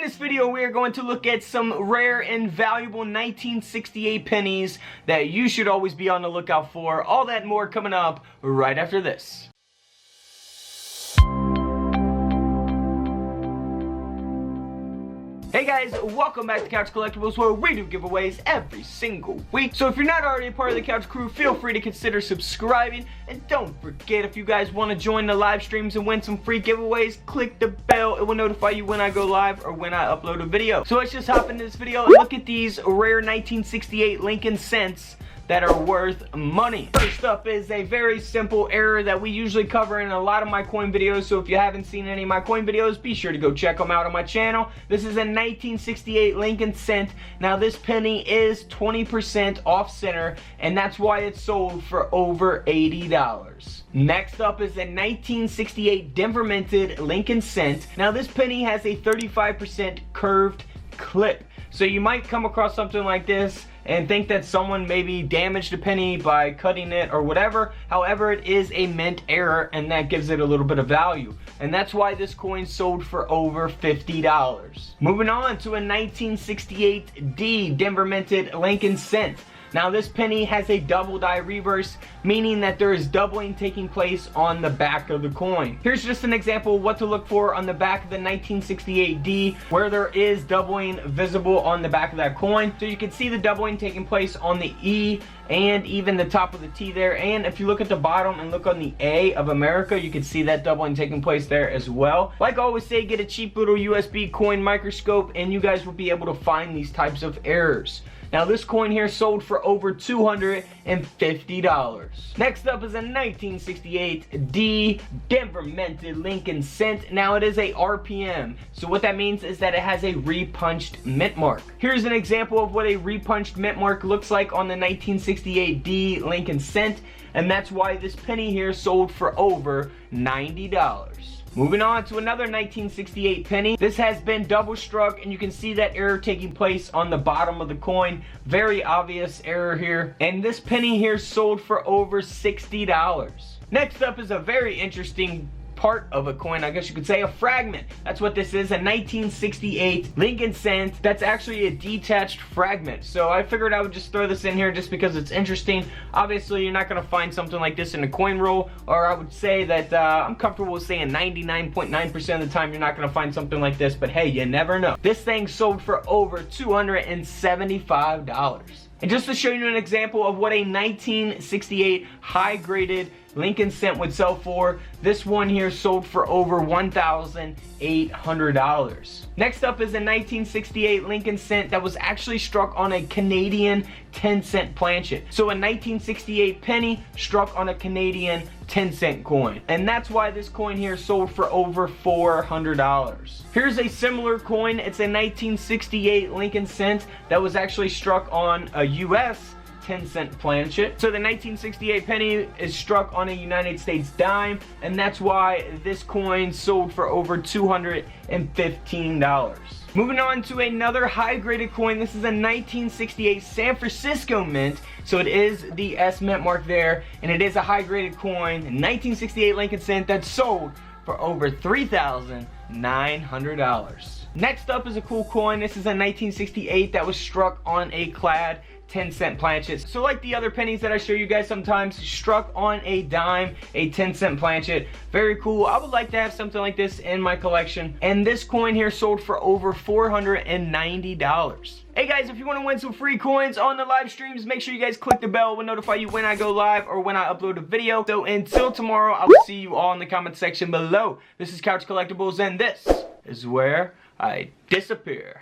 this video, we are going to look at some rare and valuable 1968 pennies that you should always be on the lookout for. All that and more coming up right after this. Hey guys, welcome back to Couch Collectibles, where we do giveaways every single week. So if you're not already a part of the Couch crew, feel free to consider subscribing. And don't forget, if you guys want to join the live streams and win some free giveaways, click the bell. It will notify you when I go live or when I upload a video. So let's just hop into this video and look at these rare 1968 Lincoln cents that are worth money. First up is a very simple error that we usually cover in a lot of my coin videos, so if you haven't seen any of my coin videos, be sure to go check them out on my channel. This is a 1968 Lincoln cent. Now this penny is 20% off center, and that's why it's sold for over $80. Next up is a 1968 Denver minted Lincoln cent. Now this penny has a 35% curved clip, so you might come across something like this and think that someone maybe damaged a penny by cutting it or whatever. However, it is a mint error, and that gives it a little bit of value. And that's why this coin sold for over $50. Moving on to a 1968 D Denver minted Lincoln cent. Now this penny has a double die reverse, meaning that there is doubling taking place on the back of the coin. Here's just an example of what to look for on the back of the 1968 D, where there is doubling visible on the back of that coin. So you can see the doubling taking place on the E and even the top of the T there. And if you look at the bottom and look on the A of America, you can see that doubling taking place there as well. Like I always say, get a cheap little USB coin microscope and you guys will be able to find these types of errors. Now this coin here sold for over $250. Next up is a 1968 D Denver minted Lincoln cent. Now it is a RPM. So what that means is that it has a repunched mint mark. Here's an example of what a repunched mint mark looks like on the 1968 D Lincoln cent. And that's why this penny here sold for over $90. Moving on to another 1968 penny. This has been double struck, and you can see that error taking place on the bottom of the coin. Very obvious error here. And this penny here sold for over $60. Next up is a very interesting part of a coin, I guess you could say, a fragment. That's what this is, a 1968 Lincoln cent. That's actually a detached fragment. So I figured I would just throw this in here just because it's interesting. Obviously, you're not going to find something like this in a coin roll, or I would say that I'm comfortable with saying 99.9% of the time you're not going to find something like this, but hey, you never know. This thing sold for over $275. And just to show you an example of what a 1968 high-graded Lincoln cent would sell for, this one here sold for over $1,800. Next up is a 1968 Lincoln cent that was actually struck on a Canadian 10-cent planchet. So a 1968 penny struck on a Canadian 10-cent coin. And that's why this coin here sold for over $400. Here's a similar coin. It's a 1968 Lincoln cent that was actually struck on a US 10-cent planchet. So the 1968 penny is struck on a United States dime, and that's why this coin sold for over $215. Moving on to another high-graded coin. This is a 1968 San Francisco mint. So it is the S mint mark there, and it is a high-graded coin, a 1968 Lincoln cent that sold for over $3,900. Next up is a cool coin. This is a 1968 that was struck on a clad 10-cent planchet. So like the other pennies that I show you guys sometimes, struck on a dime, a 10-cent planchet. Very cool. I would like to have something like this in my collection. And this coin here sold for over $490. Hey guys, if you want to win some free coins on the live streams, make sure you guys click the bell. It will notify you when I go live or when I upload a video. So until tomorrow, I will see you all in the comment section below. This is Couch Collectibles, and this is where I disappear.